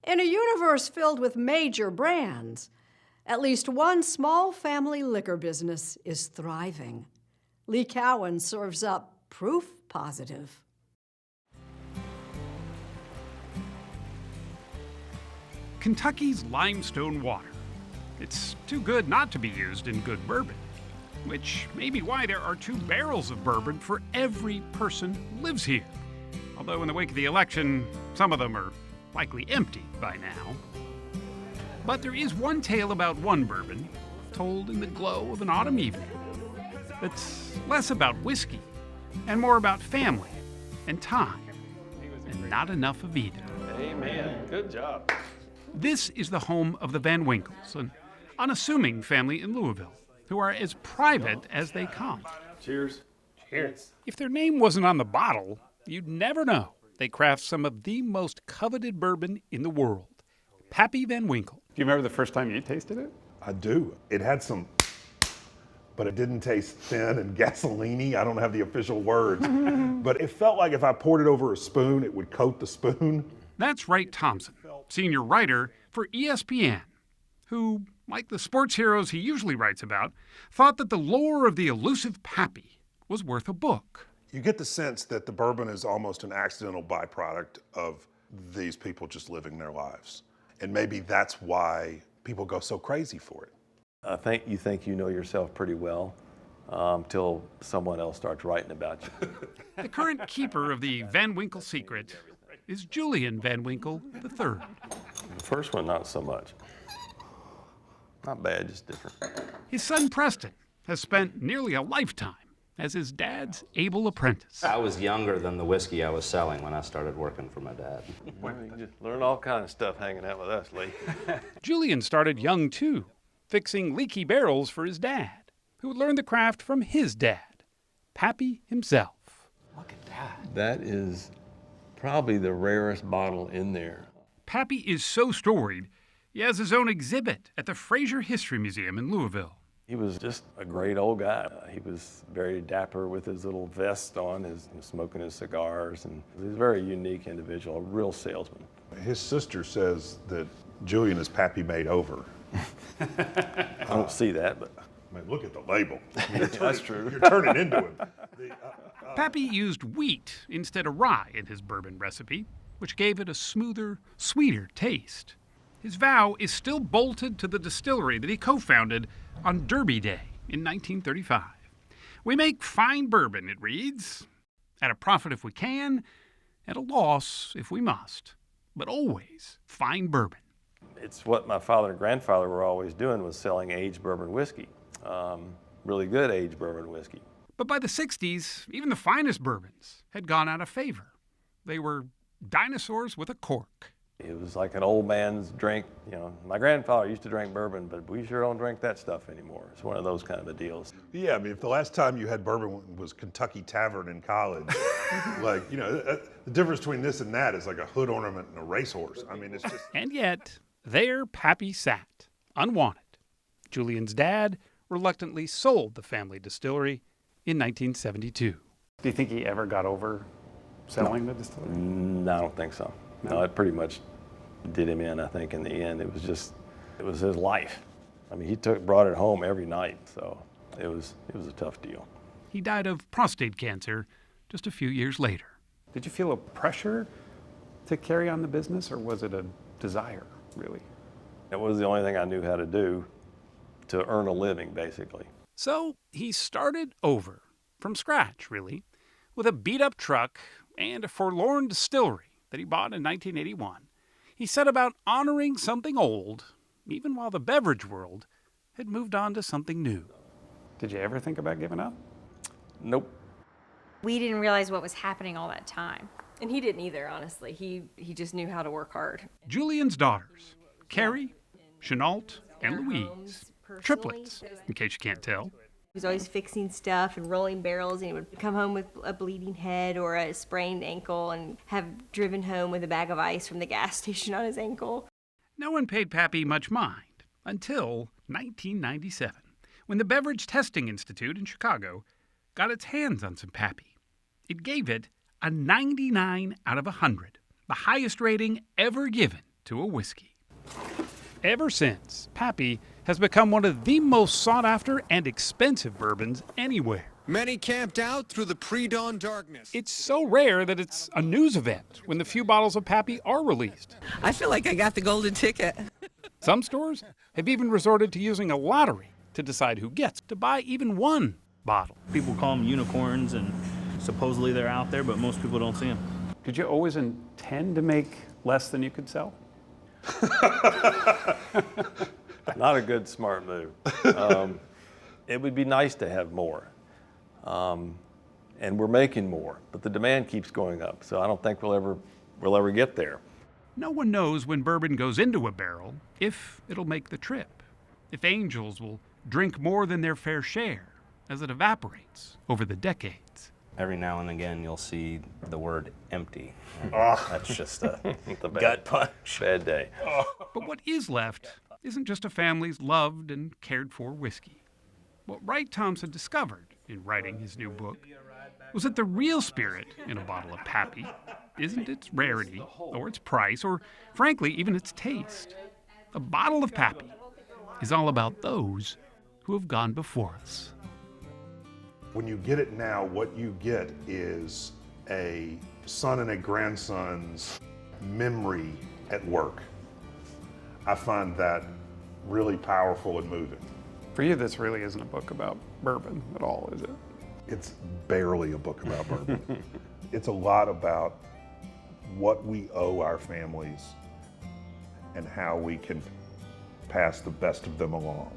In a universe filled with major brands, at least one small family liquor business is thriving. Lee Cowan serves up proof positive. Kentucky's limestone water. It's too good not to be used in good bourbon, which may be why there are 2 barrels of bourbon for every person who lives here. Although in the wake of the election, some of them are likely empty by now. But there is one tale about one bourbon, told in the glow of an autumn evening, that's less about whiskey and more about family and time, and not enough of either. Amen. Good job. This is the home of the Van Winkles, an unassuming family in Louisville, who are as private as they come. Cheers. Cheers. If their name wasn't on the bottle, you'd never know. They craft some of the most coveted bourbon in the world. Pappy Van Winkle. Do you remember the first time you tasted it? I do. It had some, but it didn't taste thin and gasoline-y. I don't have the official words. But it felt like if I poured it over a spoon, it would coat the spoon. That's Wright Thompson, senior writer for ESPN, who, like the sports heroes he usually writes about, thought that the lore of the elusive Pappy was worth a book. You get the sense that the bourbon is almost an accidental byproduct of these people just living their lives. And maybe that's why people go so crazy for it. I think you know yourself pretty well until someone else starts writing about you. The current keeper of the Van Winkle secret is Julian Van Winkle III. The first one, not so much. Not bad, just different. His son Preston has spent nearly a lifetime as his dad's able apprentice. I was younger than the whiskey I was selling when I started working for my dad. Well, you can just learn all kinds of stuff hanging out with us, Lee. Julian started young too, fixing leaky barrels for his dad, who had learned the craft from his dad, Pappy himself. Look at that. That is probably the rarest bottle in there. Pappy is so storied, he has his own exhibit at the Fraser History Museum in Louisville. He was just a great old guy. He was very dapper with his little vest on, smoking his cigars, and he was a very unique individual, a real salesman. His sister says that Julian is Pappy made over. I don't see that, but I mean, look at the label. that's true. You're turning into him. Pappy used wheat instead of rye in his bourbon recipe, which gave it a smoother, sweeter taste. His vow is still bolted to the distillery that he co-founded on Derby Day in 1935. We make fine bourbon, it reads, at a profit if we can, at a loss if we must, but always fine bourbon. It's what my father and grandfather were always doing, was selling aged bourbon whiskey, really good aged bourbon whiskey. But by the 60s, even the finest bourbons had gone out of favor. They were dinosaurs with a cork. It was like an old man's drink. You know, my grandfather used to drink bourbon, but we sure don't drink that stuff anymore. It's one of those kind of deals. Yeah, I mean, if the last time you had bourbon was Kentucky Tavern in college, like, you know, the difference between this and that is like a hood ornament and a racehorse. I mean, it's just... And yet, there Pappy sat, unwanted. Julian's dad reluctantly sold the family distillery in 1972. Do you think he ever got over selling the distillery? No, I don't think so. No, it pretty much did him in, I think, in the end. It was his life. I mean, he brought it home every night, so it was a tough deal. He died of prostate cancer just a few years later. Did you feel a pressure to carry on the business, or was it a desire, really? It was the only thing I knew how to do to earn a living, basically. So he started over, from scratch, really, with a beat-up truck and a forlorn distillery that he bought in 1981. He set about honoring something old, even while the beverage world had moved on to something new. Did you ever think about giving up? Nope. We didn't realize what was happening all that time. And he didn't either, honestly. He just knew how to work hard. Julian's daughters, Carrie, Chenault, and Louise, triplets, in case you can't tell. He was always fixing stuff and rolling barrels, and he would come home with a bleeding head or a sprained ankle and have driven home with a bag of ice from the gas station on his ankle. No one paid Pappy much mind until 1997, when the Beverage Testing Institute in Chicago got its hands on some Pappy. It gave it a 99 out of 100, the highest rating ever given to a whiskey. Ever since, Pappy has become one of the most sought-after and expensive bourbons anywhere. Many camped out through the pre-dawn darkness. It's so rare that it's a news event when the few bottles of Pappy are released. I feel like I got the golden ticket. Some stores have even resorted to using a lottery to decide who gets to buy even one bottle. People call them unicorns, and supposedly they're out there, but most people don't see them. Did you always intend to make less than you could sell? Not a good, smart move. It would be nice to have more. And we're making more, but the demand keeps going up. So I don't think we'll ever get there. No one knows when bourbon goes into a barrel if it'll make the trip, if angels will drink more than their fair share as it evaporates over the decades. Every now and again, you'll see the word empty. That's just a gut punch. Bad day. But what is left isn't just a family's loved and cared for whiskey. What Wright Thompson discovered in writing his new book was that the real spirit in a bottle of Pappy isn't its rarity or its price or, frankly, even its taste. A bottle of Pappy is all about those who have gone before us. When you get it now, what you get is a son and a grandson's memory at work. I find that really powerful and moving. For you, this really isn't a book about bourbon at all, is it? It's barely a book about bourbon. It's a lot about what we owe our families and how we can pass the best of them along.